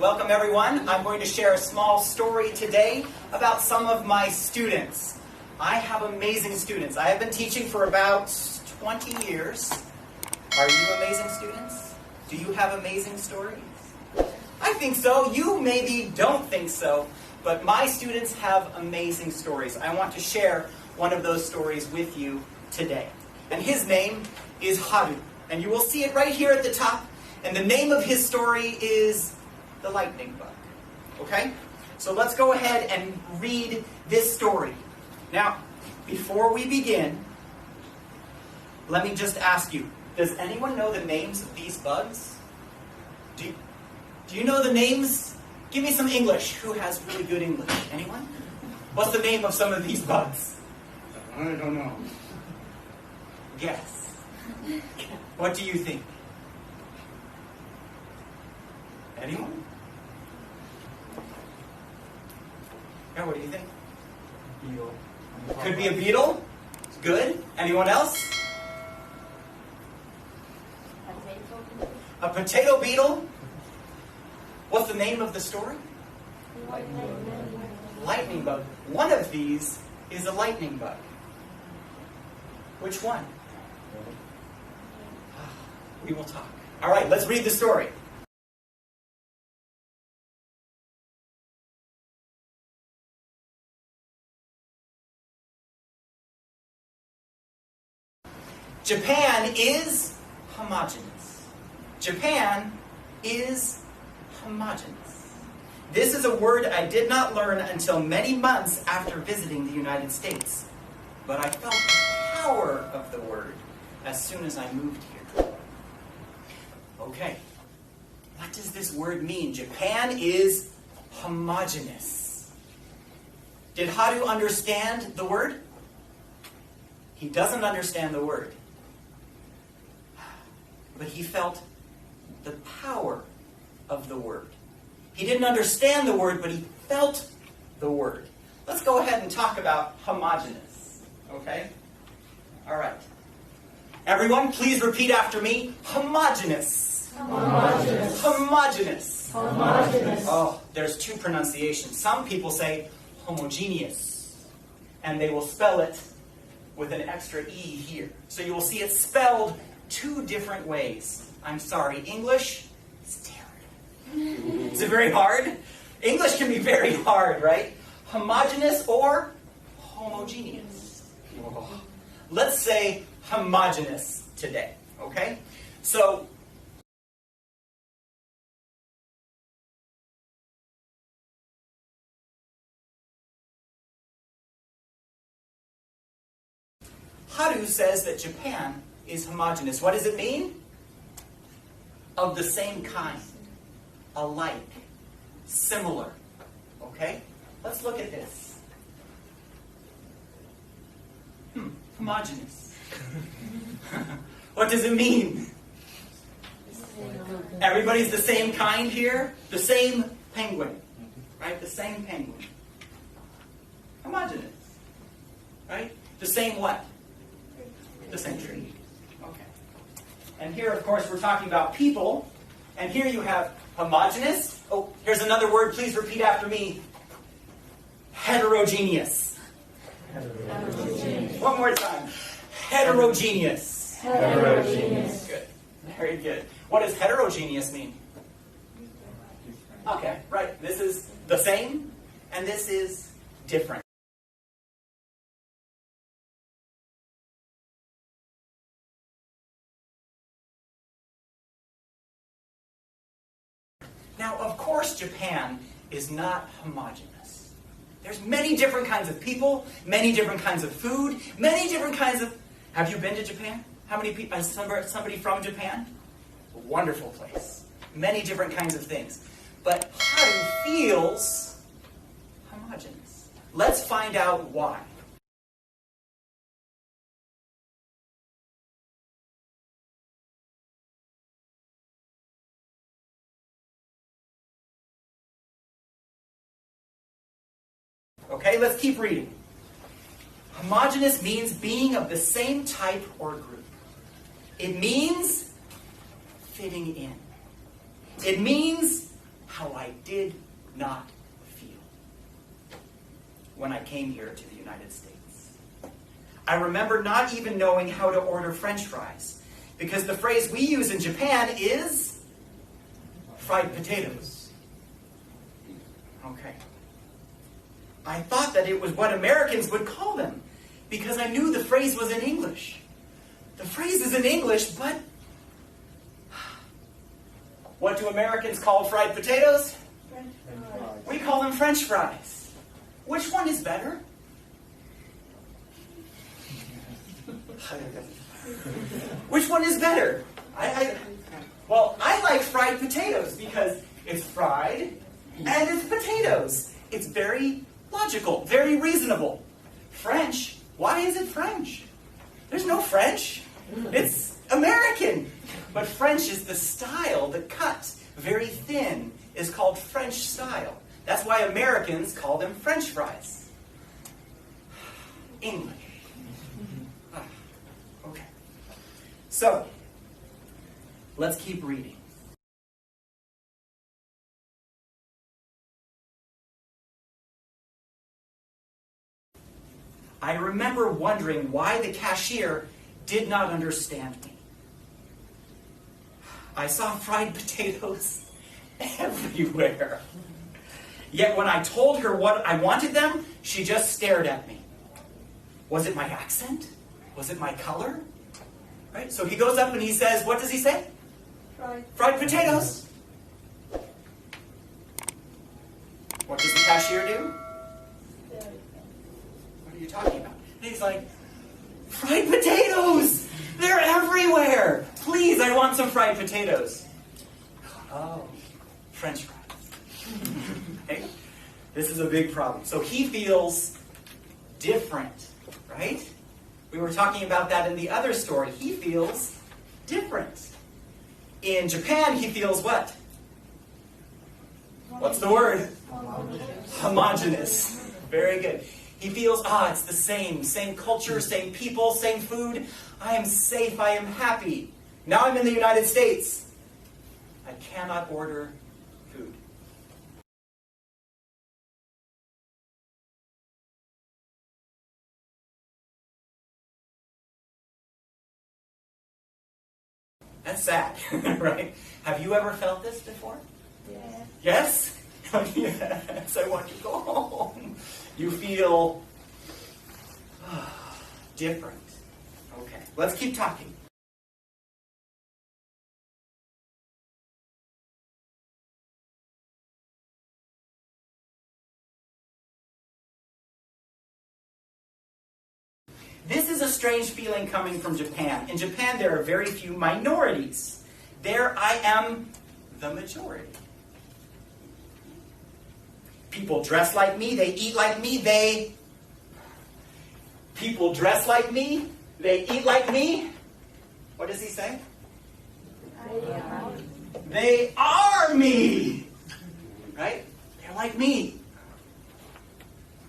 Welcome everyone. I'm going to share a small story today about some of my students. I have amazing students. I have been teaching for about 20 years. Are you amazing students? Do you have amazing stories? I think so. You maybe don't think so, but my students have amazing stories. I want to share one of those stories with you today. And his name is Haru. And you will see it right here at the top. And the name of his story is The Lightning Bug. Okay? So let's go ahead and read this story. Now, before we begin, let me just ask you, does anyone know the names of these bugs? Do you know the names? Give me some English. Who has really good English? Anyone? What's the name of some of these bugs? I don't know. Guess. What do you think? Anyone? Yeah, what do you think? Beetle. Could be a beetle. Good. Anyone else? A potato beetle. What's the name of the story? Lightning bug. One of these is a lightning bug. Which one? We will talk. All right, let's read the story. Japan is homogeneous. Japan is homogeneous. This is a word I did not learn until many months after visiting the United States. But I felt the power of the word as soon as I moved here. Okay, what does this word mean? Japan is homogeneous. Did Haru understand the word? He doesn't understand the word. But he felt the power of the word. He didn't understand the word, but he felt the word. Let's go ahead and talk about homogeneous. Okay? All right. Everyone, please repeat after me. Homogeneous. Homogeneous. Homogeneous. Homogeneous. Oh, there's two pronunciations. Some people say homogeneous, and they will spell it with an extra E here. So you will see it spelled two different ways. I'm sorry, English is terrible. Is it very hard? English can be very hard, right? Homogeneous or homogeneous. Let's say homogeneous today, okay? So, Haru says that Japan is homogeneous. What does it mean? Of the same kind, alike, similar. Okay? Let's look at this. Homogeneous. What does it mean? Everybody's the same kind here? The same penguin. Right? The same penguin. Homogeneous. Right? The same what? The same tree. Okay. And here, of course, we're talking about people. And here you have homogeneous. Oh, here's another word. Please repeat after me. Heterogeneous. Heterogeneous. One more time. Heterogeneous. Heterogeneous. Good. Very good. What does heterogeneous mean? Okay, right. This is the same, and this is different. Now, of course, Japan is not homogeneous. There's many different kinds of people, many different kinds of food, many different kinds of... Have you been to Japan? How many people? Somebody from Japan? A wonderful place. Many different kinds of things. But Haru feels homogeneous. Let's find out why. Okay, let's keep reading. Homogeneous means being of the same type or group. It means fitting in. It means how I did not feel when I came here to the United States. I remember not even knowing how to order French fries, because the phrase we use in Japan is fried potatoes. Okay. I thought that it was what Americans would call them, because I knew the phrase was in English. The phrase is in English, but what do Americans call fried potatoes? We call them French fries. Which one is better? Which one is better? Well, I like fried potatoes because it's fried and it's potatoes. It's very logical, very reasonable. French, why is it French? There's no French. It's American. But French is the style, the cut, very thin, is called French style. That's why Americans call them French fries. English. Okay. So, let's keep reading. I remember wondering why the cashier did not understand me. I saw fried potatoes everywhere. Yet when I told her what I wanted them, she just stared at me. Was it my accent? Was it my color? Right? So he goes up and he says, what does he say? Fried potatoes. What does the cashier do? What are you talking about? And he's like, fried potatoes! They're everywhere! Please, I want some fried potatoes. Oh, French fries. Okay? This is a big problem. So he feels different, right? We were talking about that in the other story. He feels different. In Japan, he feels what? What's the word? Homogeneous. Very good. He feels, it's the same culture, same people, same food. I am safe, I am happy. Now I'm in the United States. I cannot order food. That's sad, right? Have you ever felt this before? Yes. Yes? Yes, I want to go home. You feel different. Okay, let's keep talking. This is a strange feeling coming from Japan. In Japan, there are very few minorities. There, I am the majority. People dress like me, they eat like me, People dress like me, they eat like me. What does he say? They are me. Right? They're like me.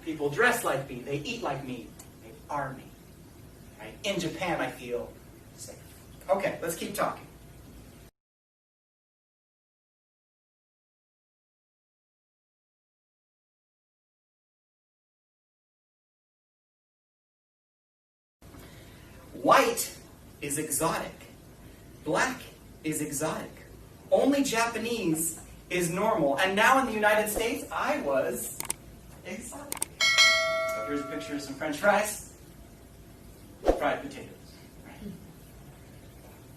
People dress like me, they eat like me, they are me. Right? In Japan, I feel safe. Okay, let's keep talking. White is exotic. Black is exotic. Only Japanese is normal. And now in the United States, I was exotic. So here's a picture of some French fries. Fried potatoes.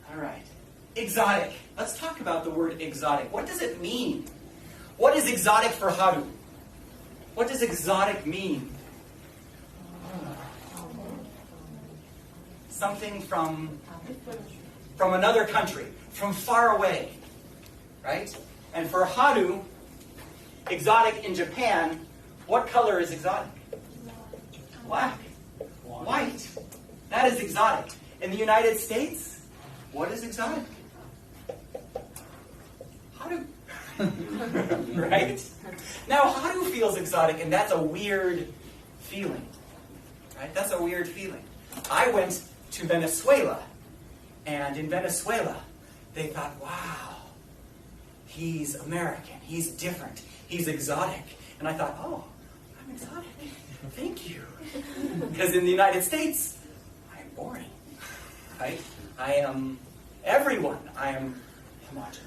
All right. Exotic. Let's talk about the word exotic. What does it mean? What is exotic for Haru? What does exotic mean? Something from another country, from far away, right? And for Haru, exotic in Japan, what color is exotic? Black. White. That is exotic. In the United States, what is exotic? Haru. Right? Now, Haru feels exotic, and that's a weird feeling. Right? That's a weird feeling. I went to Venezuela, and in Venezuela, they thought, wow, he's American, he's different, he's exotic. And I thought, oh, I'm exotic. Thank you. Because in the United States, I'm boring. Right? I am everyone. I am homogenous.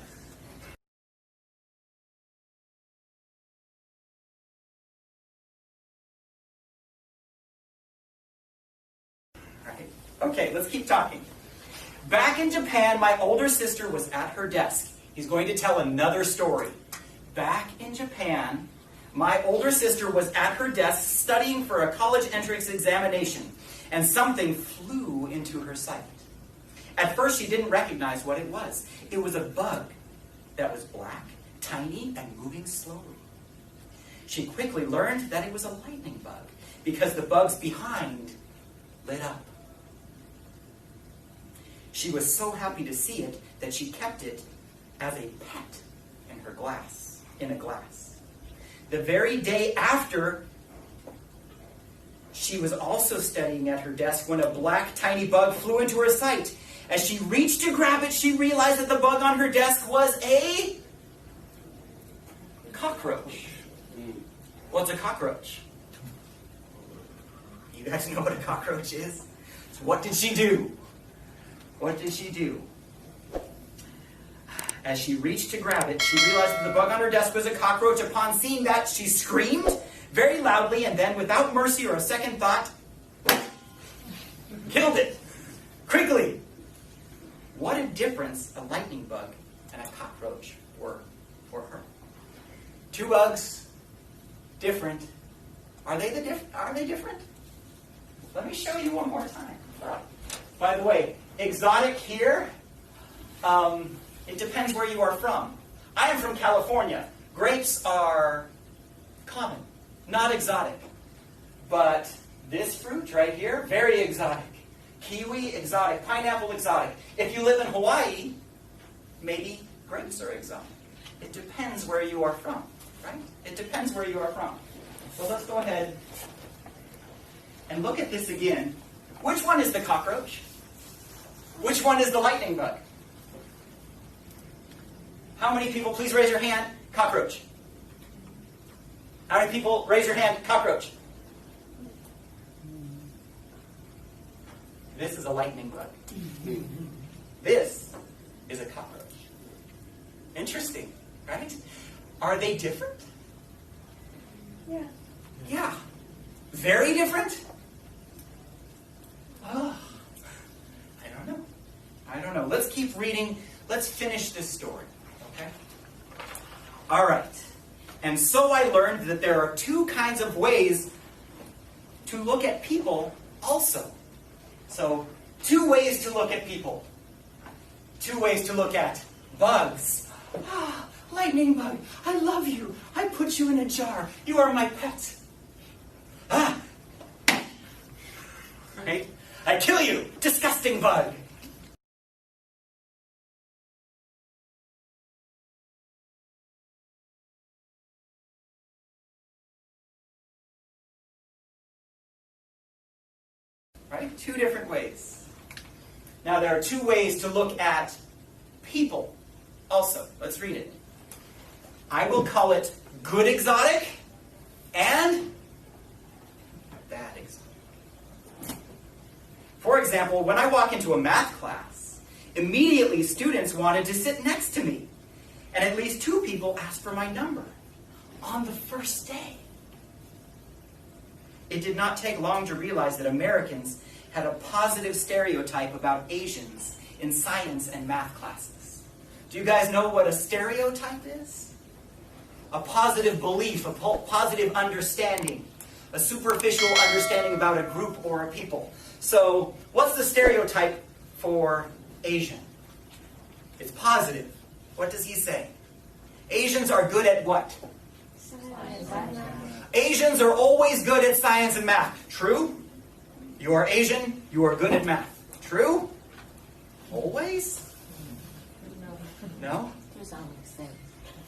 Right? Okay, let's keep talking. Back in Japan, my older sister was at her desk. He's going to tell another story. Back in Japan, my older sister was at her desk studying for a college entrance examination, and something flew into her sight. At first, she didn't recognize what it was. It was a bug that was black, tiny, and moving slowly. She quickly learned that it was a lightning bug because the bugs behind lit up. She was so happy to see it that she kept it as a pet in her glass, in a glass. The very day after, she was also studying at her desk when a black tiny bug flew into her sight. As she reached to grab it, she realized that the bug on her desk was a cockroach. What's a cockroach? You guys know what a cockroach is? So what did she do? What did she do? As she reached to grab it, she realized that the bug on her desk was a cockroach. Upon seeing that, she screamed very loudly and then, without mercy or a second thought, killed it. Quickly. What a difference a lightning bug and a cockroach were for her. Two bugs, different. Are they different? Let me show you one more time. By the way, exotic here, it depends where you are from. I am from California. Grapes are common, not exotic. But this fruit right here, very exotic. Kiwi, exotic. Pineapple, exotic. If you live in Hawaii, maybe grapes are exotic. It depends where you are from, right? It depends where you are from. So let's go ahead and look at this again. Which one is the cockroach? Which one is the lightning bug? How many people, please raise your hand, cockroach? How many people, raise your hand, cockroach? This is a lightning bug. This is a cockroach. Interesting, right? Are they different? Yeah. Yeah. Very different? Oh, I don't know. Let's keep reading. Let's finish this story, okay? All right. And so I learned that there are two kinds of ways to look at people also. So, two ways to look at people. Two ways to look at bugs. Ah, lightning bug, I love you. I put you in a jar. You are my pet. Ah! Right? I kill you, disgusting bug. Right? Two different ways. Now there are two ways to look at people also. Let's read it. I will call it good exotic and bad exotic. For example, when I walk into a math class, immediately students wanted to sit next to me. And at least two people asked for my number on the first day. It did not take long to realize that Americans had a positive stereotype about Asians in science and math classes. Do you guys know what a stereotype is? A positive belief, a positive understanding, a superficial understanding about a group or a people. So, what's the stereotype for Asian? It's positive. What does he say? Asians are good at what? Asians are always good at science and math. True? You are Asian, you are good at math. True? Always? No? To some extent.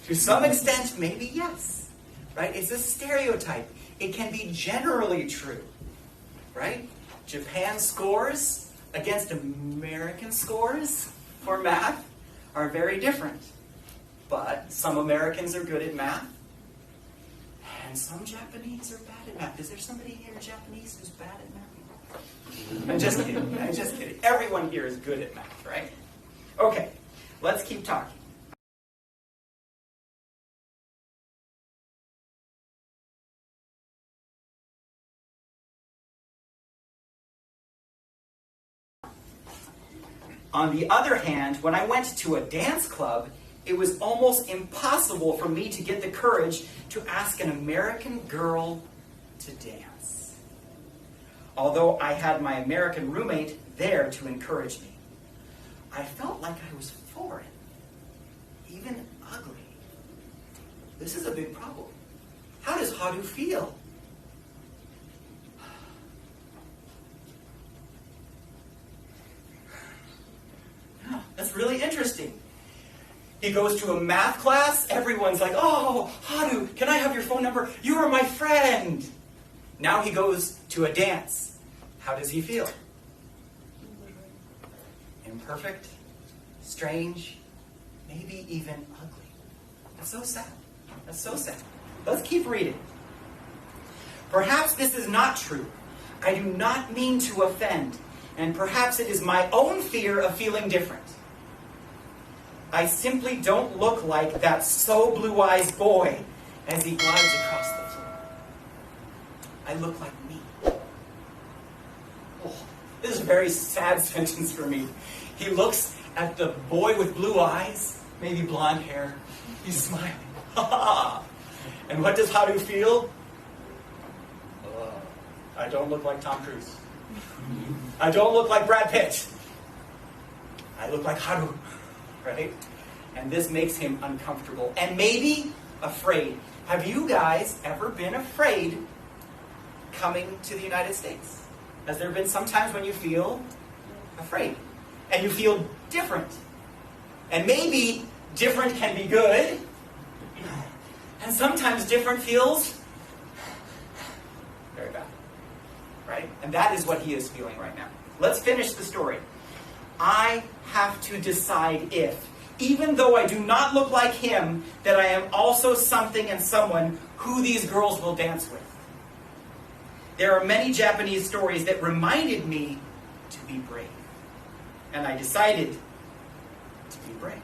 To some extent, maybe yes. Right? It's a stereotype. It can be generally true. Right? Japan scores against American scores for math are very different. But some Americans are good at math, and some Japanese are bad at math. Is there somebody here Japanese who's bad at math? I'm just kidding. I'm just kidding. Everyone here is good at math, right? Okay, let's keep talking. On the other hand, when I went to a dance club, it was almost impossible for me to get the courage to ask an American girl to dance. Although I had my American roommate there to encourage me, I felt like I was foreign, even ugly. This is a big problem. How does Hadu feel? That's really interesting. He goes to a math class. Everyone's like, oh, Hadu, can I have your phone number? You are my friend. Now he goes to a dance. How does he feel? Imperfect, strange, maybe even ugly. That's so sad. That's so sad. Let's keep reading. Perhaps this is not true. I do not mean to offend, and perhaps it is my own fear of feeling different. I simply don't look like that so blue-eyes boy as he glides across the floor. I look like me. Oh, this is a very sad sentence for me. He looks at the boy with blue eyes, maybe blonde hair. He's smiling. And what does Hadu feel? I don't look like Tom Cruise. I don't look like Brad Pitt. I look like Hadu. Right? And this makes him uncomfortable and maybe afraid. Have you guys ever been afraid coming to the United States? Has there been some times when you feel afraid and you feel different? And maybe different can be good, and sometimes different feels very bad. Right? And that is what he is feeling right now. Let's finish the story. I have to decide if, even though I do not look like him, that I am also something and someone who these girls will dance with. There are many Japanese stories that reminded me to be brave. And I decided to be brave.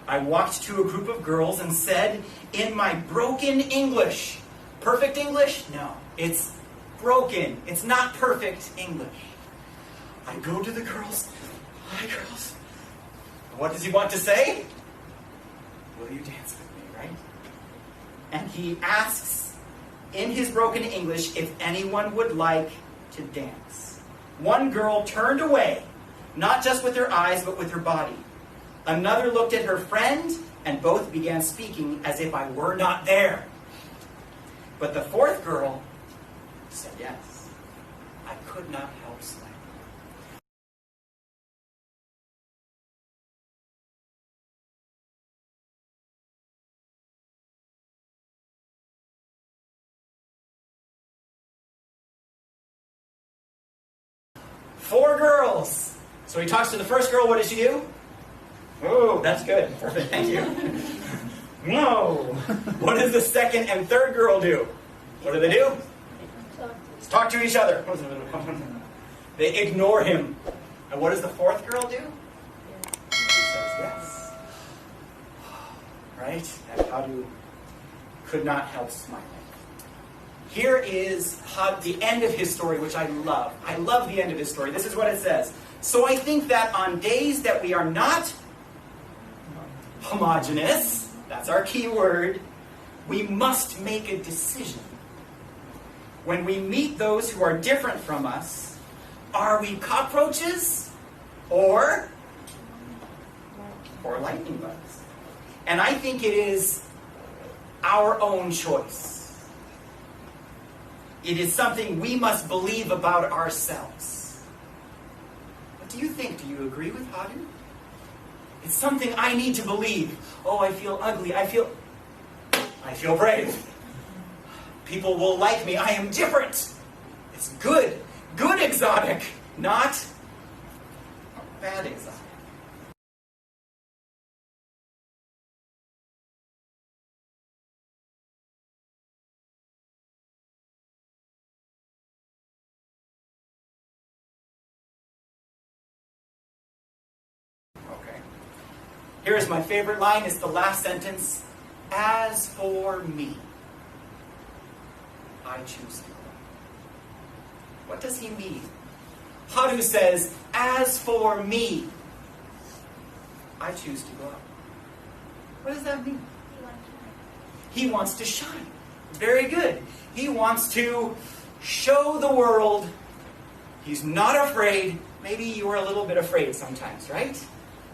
I walked to a group of girls and said, in my broken English, perfect English? No, it's broken. It's not perfect English. I go to the girls. Hi, girls. What does he want to say? Will you dance with me, right? And he asks in his broken English if anyone would like to dance. One girl turned away, not just with her eyes, but with her body. Another looked at her friend, and both began speaking as if I were not there. But the fourth girl said yes. I could not help smiling. Four girls. So he talks to the first girl. What does she do? Oh, that's good. Perfect. Thank you. No. What does the second and third girl do? What do? Talk to each other. They ignore him. And what does the fourth girl do? She says yes. Right? And Hadu could not help smiling. Here is the end of his story, which I love. I love the end of his story. This is what it says. So I think that on days that we are not homogeneous, that's our key word, we must make a decision. When we meet those who are different from us, are we cockroaches or lightning bugs? And I think it is our own choice. It is something we must believe about ourselves. What do you think? Do you agree with Hadu? It's something I need to believe. Oh, I feel ugly. I feel brave. People will like me. I am different. It's good. Good exotic, not bad exotic. Here's my favorite line. It's the last sentence. As for me, I choose to glow. What does he mean? Hadu says, as for me, I choose to glow. What does that mean? He wants to shine. Very good. He wants to show the world he's not afraid. Maybe you are a little bit afraid sometimes, right?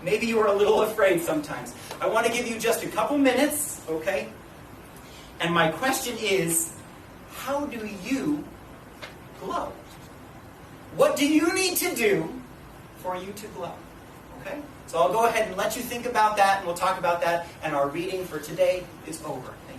Maybe you are a little afraid sometimes. I want to give you just a couple minutes, okay? And my question is, how do you glow? What do you need to do for you to glow? Okay? So I'll go ahead and let you think about that, and we'll talk about that, and our reading for today is over. Thank you.